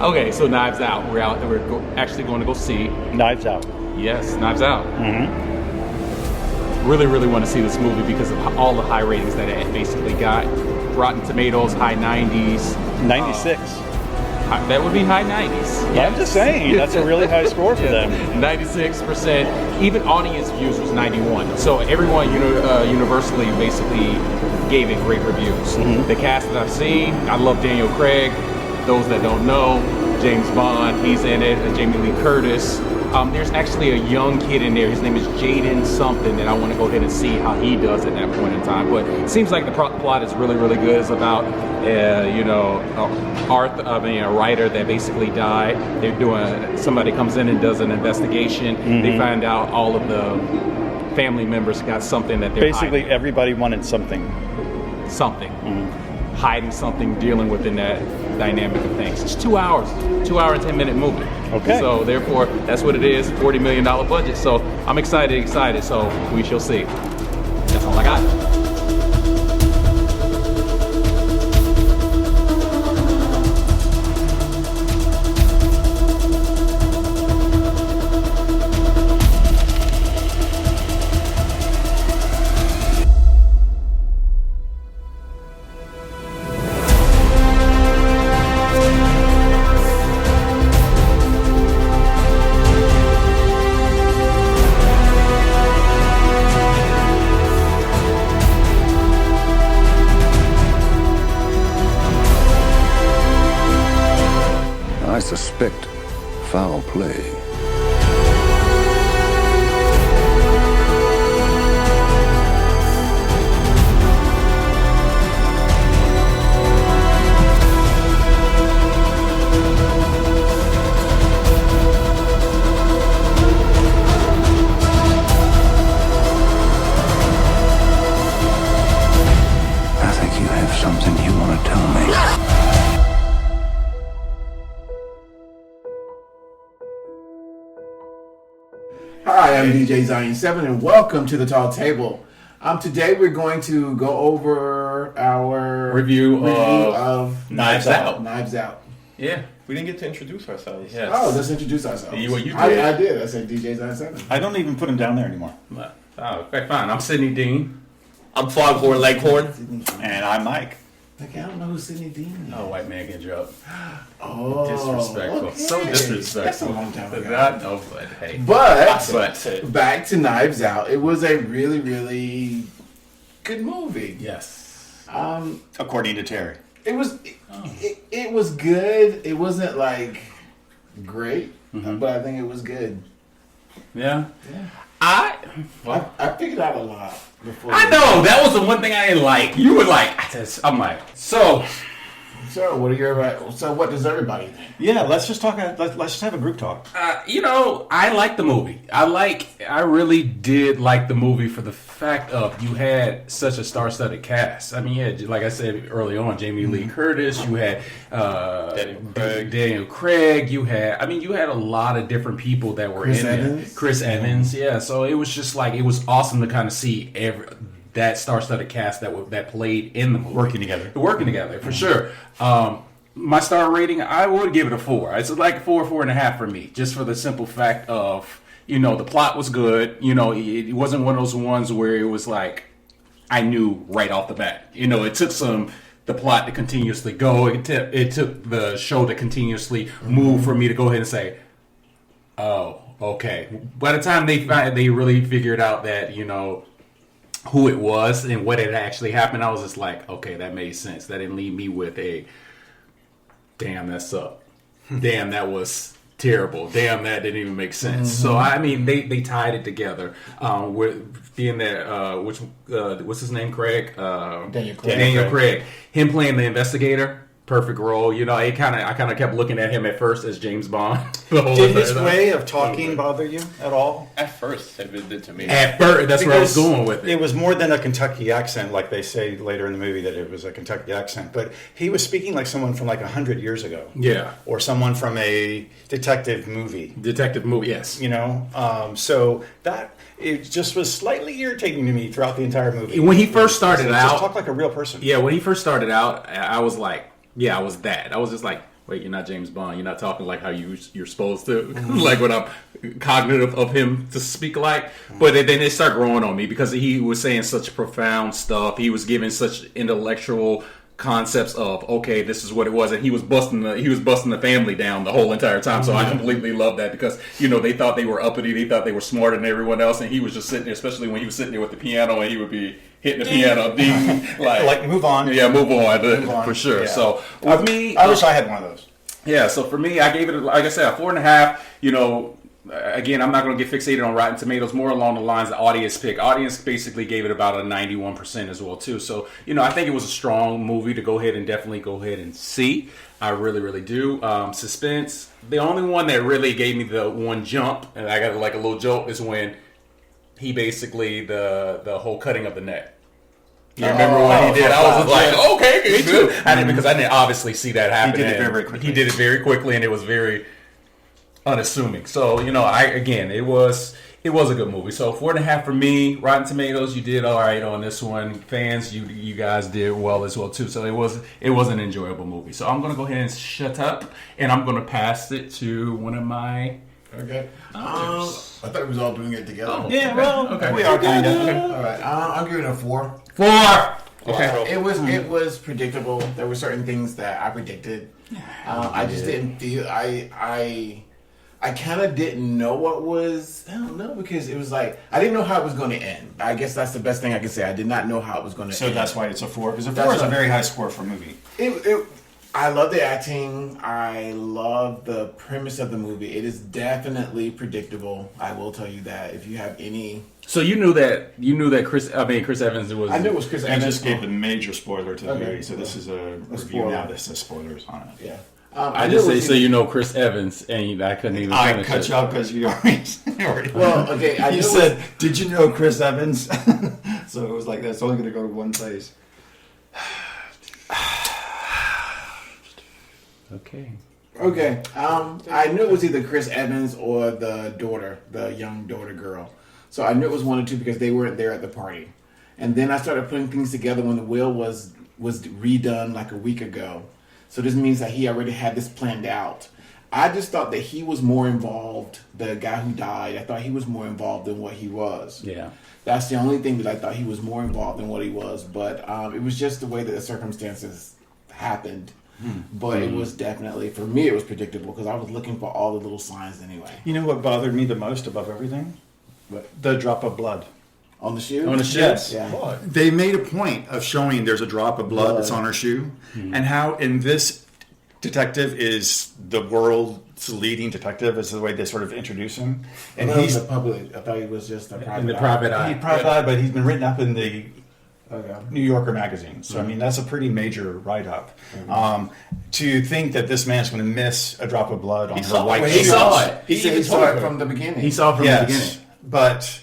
Okay, so Knives Out. We're out. Actually going to go see. Knives Out. Yes, Knives Out. Mm-hmm. Really, really want to see this movie because of all the high ratings that it basically got. Rotten Tomatoes, high 90s. 96. That would be high 90s. Yeah, I'm just saying, that's a really high score for them. 96%. Even audience views was 91. So everyone universally basically gave it great reviews. Mm-hmm. The cast that I've seen, I love Daniel Craig. Those that don't know, James Bond, he's in it. Jamie Lee Curtis. There's actually a young kid in there. His name is Jaden something that I want to go ahead and see how he does at that point in time. But it seems like the plot is really, really good. It's about, a writer that basically died. Somebody comes in and does an investigation. Mm-hmm. They find out all of the family members got something that they're Basically, hiding. everybody wanted something. Mm-hmm. Hiding something, dealing within that dynamic of things. It's 2 hours, 2 hour and 10 minute movie. Okay. So therefore, that's what it is. $40 million budget. So I'm excited. So we shall see. That's all I got. I suspect foul play. I think you have something you want to tell me. Hi, I'm DJ Zion7 and welcome to the Tall Table. Today we're going to go over our Review of Knives Out. Knives Out. Yeah. We didn't get to introduce ourselves. Yes. Oh, let's introduce ourselves. You did. I did. I said DJ Zion7. I don't even put him down there anymore. Oh, okay, fine. I'm Sidney Dean. I'm Foghorn Leghorn. And I'm Mike. Like, I don't know who Sidney Dean is. Oh, white man can joke. Oh, Disrespectful. okay. So disrespectful. That's a long time ago. I know, but hey. But back to Knives Out. It was a really, really good movie. Yes. According to Terry. It was it was good. It wasn't like great, but I think it was good. Yeah. I figured out a lot before. I know that was the one thing I didn't like. You were like, I'm like, so. So what does everybody think? Yeah, let's just talk. Let's just have a group talk. I like the movie. I really did like the movie for the fact of you had such a star-studded cast. I mean, you had, like I said early on, Jamie Lee Curtis. You had Daniel Craig. You had a lot of different people that were in there. Chris Evans. Yeah. So it was just like, it was awesome to kind of see that star-studded cast that played in the movie. Working together, for sure. My star rating, I would give it a 4. It's like 4.5 for me, just for the simple fact of, the plot was good. It wasn't one of those ones where it was like, I knew right off the bat. It took the plot to continuously go. It took the show to continuously move for me to go ahead and say, oh, okay. By the time they really figured out that, who it was and what had actually happened, I was just like, okay, that made sense. That didn't leave me with a, damn, that sucked. Damn, that was terrible. Damn, that didn't even make sense. So, I mean, they tied it together. With being there, what's his name, Craig? Daniel Craig. Him playing the investigator. Perfect role. I kind of kept looking at him at first as James Bond. Did his way of talking bother you at all? At first, it did to me. At first, that's where I was going with it. It was more than a Kentucky accent, like they say later in the movie that it was a Kentucky accent. But he was speaking like someone from like 100 years ago. Yeah. Or someone from a detective movie. Yes. So that it just was slightly irritating to me throughout the entire movie. When he first started out, just talk like a real person. Yeah, when he first started out, I was like, yeah, I was that. I was just like, wait, you're not James Bond. You're not talking like how you're supposed to, like when I'm cognitive of him to speak like. But then they start growing on me because he was saying such profound stuff. He was giving such intellectual concepts of, okay, this is what it was, and he was busting the family down the whole entire time. So I completely love that because they thought they were uppity, they thought they were smarter than everyone else, and he was just sitting there, especially when he was sitting there with the piano, and he would be hitting the piano, ding, like move on. Yeah, move on for sure. Yeah. So with me, I wish I had one of those. yeah. So for me, I gave it, like I said, a 4.5. Again, I'm not going to get fixated on Rotten Tomatoes. More along the lines of audience pick. Audience basically gave it about a 91% as well too. So I think it was a strong movie to go ahead and see. I really, really do. Suspense. The only one that really gave me the one jump, and I got like a little jolt, is when he basically the whole cutting of the neck. You remember when he did? I was like, okay, me too. I didn't, because I didn't obviously see that happen. He did it very quickly. He did it very quickly, and it was very unassuming. So it was a good movie. So 4.5 for me. Rotten Tomatoes, you did all right on this one. Fans, you guys did well as well too. So it was an enjoyable movie. So I'm gonna go ahead and shut up, and I'm gonna pass it to one of my. Okay. I thought we was all doing it together. Oh. Yeah, well, Okay. we are kind of. All right. I'm giving it a 4. 4. Okay. It was predictable. There were certain things that I predicted. I just didn't feel. I kind of didn't know what was. I don't know, because it was like I didn't know how it was going to end. I guess that's the best thing I can say. I did not know how it was going to So end. that's why it's a 4. Because a That's 4 is a what- very high score for a movie. I love the acting. I love the premise of the movie. It is definitely predictable. I will tell you that. If you have any, So you knew that Chris Evans was. I knew it was Chris I Evans. just gave the major spoiler to the Okay. movie, so this is a review spoiler. now that says spoilers on it. Yeah. I knew just it say was so either- Chris Evans, and I couldn't even. I finish cut it. you off because you already. Well, okay. I knew You it was- said, "Did you know Chris Evans?" So it was like that's only going to go to one place. Okay. Okay. I knew it was either Chris Evans or the daughter, the young daughter girl. So I knew it was one or two because they weren't there at the party. And then I started putting things together when the will was redone like a week ago. So this means that he already had this planned out. I just thought that he was more involved, the guy who died. I thought he was more involved than what he was. Yeah. That's the only thing that I thought he was more involved than what he was. But it was just the way that the circumstances happened. But it was definitely, for me, it was predictable because I was looking for all the little signs anyway. You know what bothered me the most above everything? But The drop of blood. on the shoe? On the shoe? Yes. Yeah. They made a point of showing there's a drop of blood that's on her shoe, and how in this detective is the world's leading detective is the way they sort of introduce him, and And he's the public. I thought he was just a private. In the eye. private eye. but he's been written up in the Okay. New Yorker magazine. So I mean that's a pretty major write-up. To think that this man's going to miss a drop of blood on her saw white it. shoe. He saw it. He said he saw it from the beginning. He saw it from the beginning. Yes, but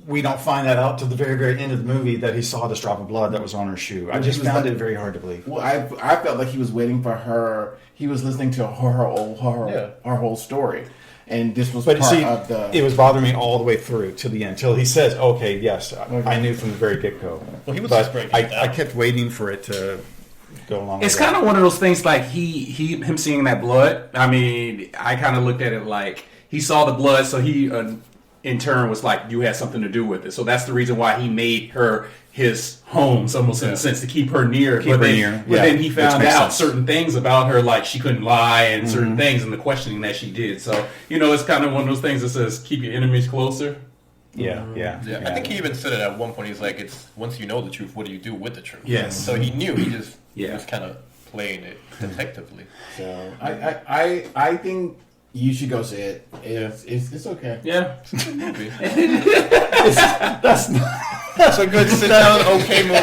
we don't find that out to the very, very end of the movie that he saw this drop of blood that was on her shoe. I He just was found like- it very hard to believe. Well, I felt like he was waiting for her. He was listening to her whole story, and this was But you part see, of the. it was bothering me all the way through to the end till he says, "Okay, yes, I knew from the very get-go." Well, he was but just breaking it I down. kept waiting for it to go along. It's with kind of one of those things like him seeing that blood. I mean, I kind of looked at it like he saw the blood, so he in turn was like, you had something to do with it. So that's the reason why he made her his home, almost in a sense, to keep her near. Keep her near, But yeah, then he which found makes out sense. certain things about her, like she couldn't lie and certain things, and the questioning that she did. So it's kind of one of those things that says, keep your enemies closer. Yeah. I think he even said it at one point. He's like, "It's once you know the truth, what do you do with the truth?" Yes. So he knew. He just Yeah. was kind of playing it detectively. So I think you should go see it. It's okay. Yeah. That's a good sit down, okay movie.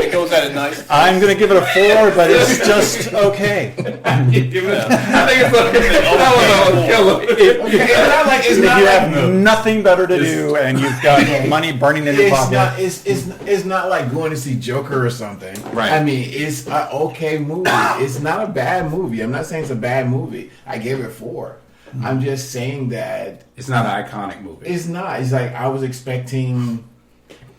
It goes at it nice. I'm going to give it a 4, but it's just okay. I think it's okay. That was a killer. It's not like If you have nothing better to do and you've got money burning in your It's pocket, not. It's not like going to see Joker or something. Right. I mean, it's an okay movie. It's not a bad movie. I'm not saying it's a bad movie. I gave it 4. I'm just saying that It's not an iconic movie. it's not. It's like I was expecting,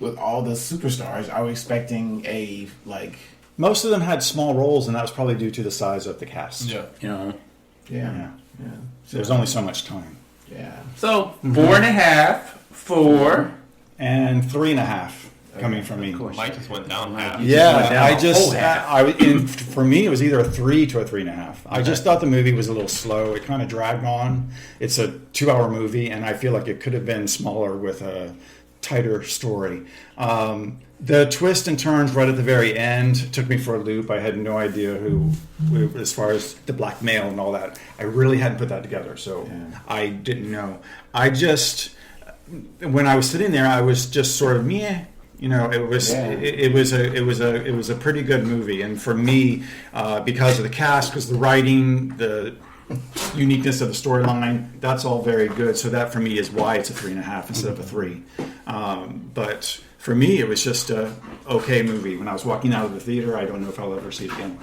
with all the superstars, I was expecting a like Most of them had small roles, and that was probably due to the size of the cast. Yeah. You know. Yeah. So there's only so much time. Yeah. So 4.5, 4. And 3.5 coming from me. Mike just went down half. Yeah, went down I a just, whole half. for me, it was either a 3 to a 3.5. I just thought the movie was a little slow. It kind of dragged on. It's a 2-hour movie, and I feel like it could have been smaller with a tighter story. The twist and turns right at the very end took me for a loop. I had no idea who, as far as the blackmail and all that. I really hadn't put that together, so I didn't know. I just, when I was sitting there, I was just sort of meh. You know, it was a pretty good movie, and for me, because of the cast, because the writing, the uniqueness of the storyline, that's all very good. So that for me is why it's a 3.5 instead of a 3. But for me, it was just a okay movie. When I was walking out of the theater, I don't know if I'll ever see it again.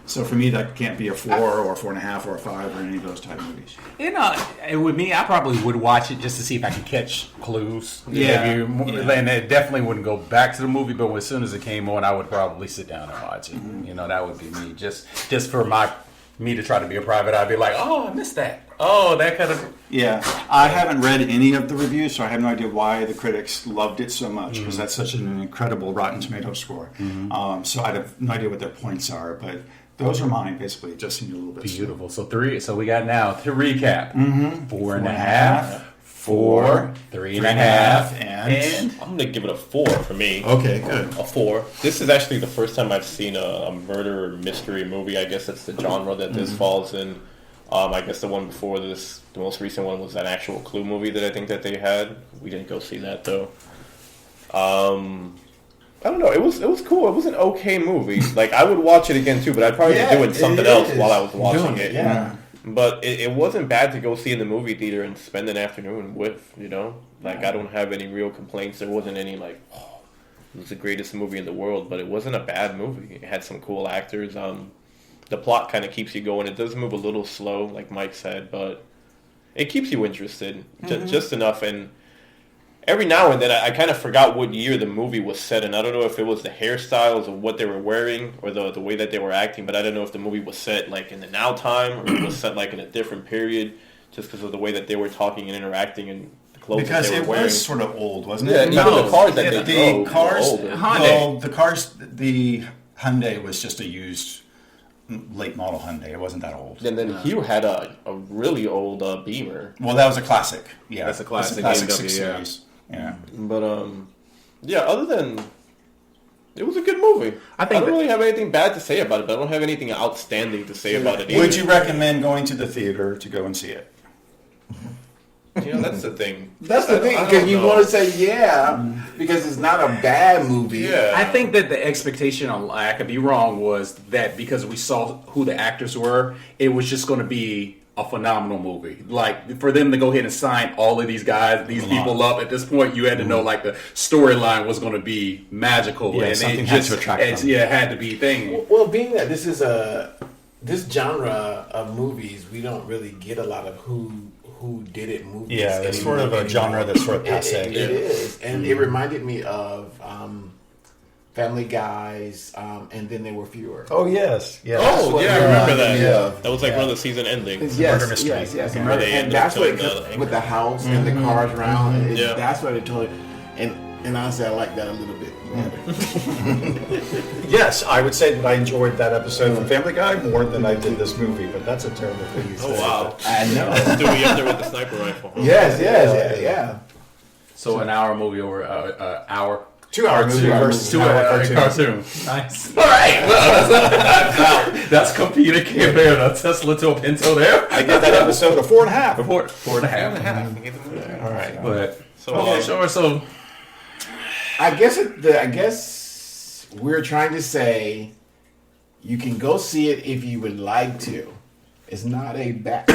So for me, that can't be a 4 or a 4.5 or a 5 or any of those type of movies. You know, with me, I probably would watch it just to see if I could catch clues. Yeah. And it definitely wouldn't go back to the movie, but as soon as it came on, I would probably sit down and watch it. You know, that would be me. Just for me to try to be a private, I'd be like, oh, I missed that. Oh, that kind of... Yeah, I haven't read any of the reviews, so I have no idea why the critics loved it so much, because that's such an incredible Rotten Tomato score. So I have no idea what their points are, but those are mine, basically. It just seemed a little bit Beautiful. So 3. So we got now, to recap, 4.5, 4, 3.5, and... I'm gonna give it a 4 for me. Okay, good. A 4. This is actually the first time I've seen a murder mystery movie. I guess that's the genre that this falls in. I guess the one before this, the most recent one, was an actual Clue movie that I think that they had. We didn't go see that though. I don't know. It was cool. It was an okay movie. Like, I would watch it again too, but I'd probably be doing something else while I was watching it. Yeah. But it wasn't bad to go see in the movie theater and spend an afternoon with, you know? Like, I don't have any real complaints. There wasn't any, like, oh, it was the greatest movie in the world, but it wasn't a bad movie. It had some cool actors. The plot kind of keeps you going. It does move a little slow, like Mike said, but it keeps you interested just enough. And every now and then, I kind of forgot what year the movie was set in. I don't know if it was the hairstyles or what they were wearing or the way that they were acting, but I don't know if the movie was set like in the now time or it was set like in a different period, just because of the way that they were talking and interacting and the clothes Because that they it were wearing. was sort of old, wasn't Yeah, it? even the cars that they drove were cars, older. well, the Hyundai was just a used late model Hyundai. It wasn't that old. And then Hugh had a really old Beamer. Well, that was a classic. Yeah, That's a classic That's a BMW, 6 yeah. Series. Yeah. But yeah, other than it was a good movie. I don't really have anything bad to say about it, but I don't have anything outstanding to say about it either. Would you recommend going to the theater to go and see it? You know, that's the thing. That's the thing, I don't because you know. want to say because it's not a bad movie. Yeah. I think that the expectation, I could be wrong, was that because we saw who the actors were, it was just going to be a phenomenal movie. Like, for them to go ahead and sign all of these guys, these people up, at this point, you had to know, like, the storyline was going to be magical. Yeah, and something it had just, to attract them. Yeah, it had to be thing. Well, being that this is this genre of movies, we don't really get a lot of who did it movies. Yeah, it's sort of a genre that's sort of passe. It is, and it reminded me of Family Guys, and then there were fewer. Oh yes, yes. Oh, yeah, I remember that. Yeah. That was like one of the season endings. Yes, murder mystery. yes, yes. Where they And end up that's what killing the with the house and the cars around. And Yeah. that's what it told. And honestly, I like that a little bit better. Yes, I would say that I enjoyed that episode from Family Guy more than I did this movie, but that's a terrible thing to say. Oh wow! I know. Dewey up there with the sniper rifle. Huh? Yes, yeah. So an hour movie or hour 2 hour movie versus 2 hour cartoon. Nice. All right. Well, that's competing compared to Tesla to a Pinto there. I give that episode a 4.5. 4.5. All right, But So, okay, sure. So I guess we're trying to say you can go see it if you would like to. It's not a bad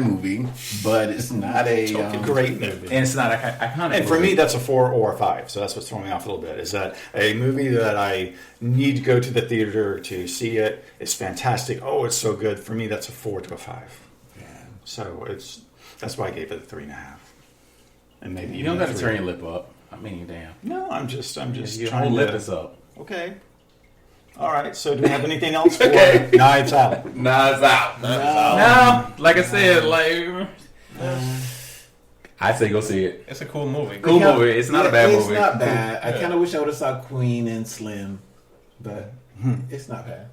movie, but it's not a great movie. and it's not a iconic. And for movie. me, that's a 4 or a 5. So that's what's throwing me off a little bit. Is that a movie that I need to go to the theater to see it? It's fantastic. Oh, it's so good. For me, that's a 4 to a 5. Yeah. So that's why I gave it a 3.5. And maybe you don't got to 3. turn your lip up. I mean, damn. No, I'm just Your trying whole to. lip is up. Okay. All right. So do we have anything else for Okay. Knives Out? Knives Out. No, like I said, like I say go see it. It's a cool movie. Cool movie. It's not a bad movie. It's not bad. I kind of wish I would have saw Queen and Slim, but it's not bad.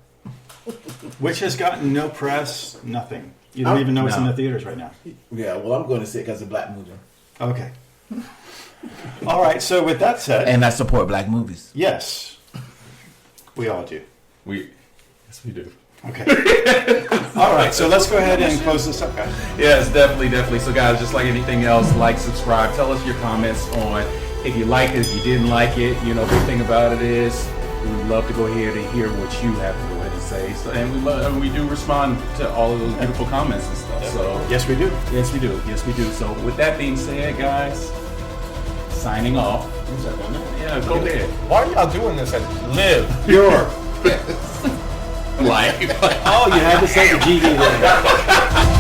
Which has gotten no press, nothing. You don't even know it's in the theaters right now. Yeah, well, I'm going to see it because of black movie. Okay. All right. So with that said, And I support black movies. yes, we all do. Yes, we do. Okay. All right. So let's go ahead and close this up, guys. Yes, definitely. So, guys, just like anything else, like, subscribe. Tell us your comments on if you like it, if you didn't like it. You know, the thing about it is we would love to go ahead and hear what you have to go ahead and say. So, and we do respond to all of those beautiful comments and stuff. So, Yes, we do. yes, we do. Yes, we do. So, with that being said, guys, signing off. Yeah, go ahead. Why are y'all doing this? And live. Pure. Like. Oh, you had to say the GD there.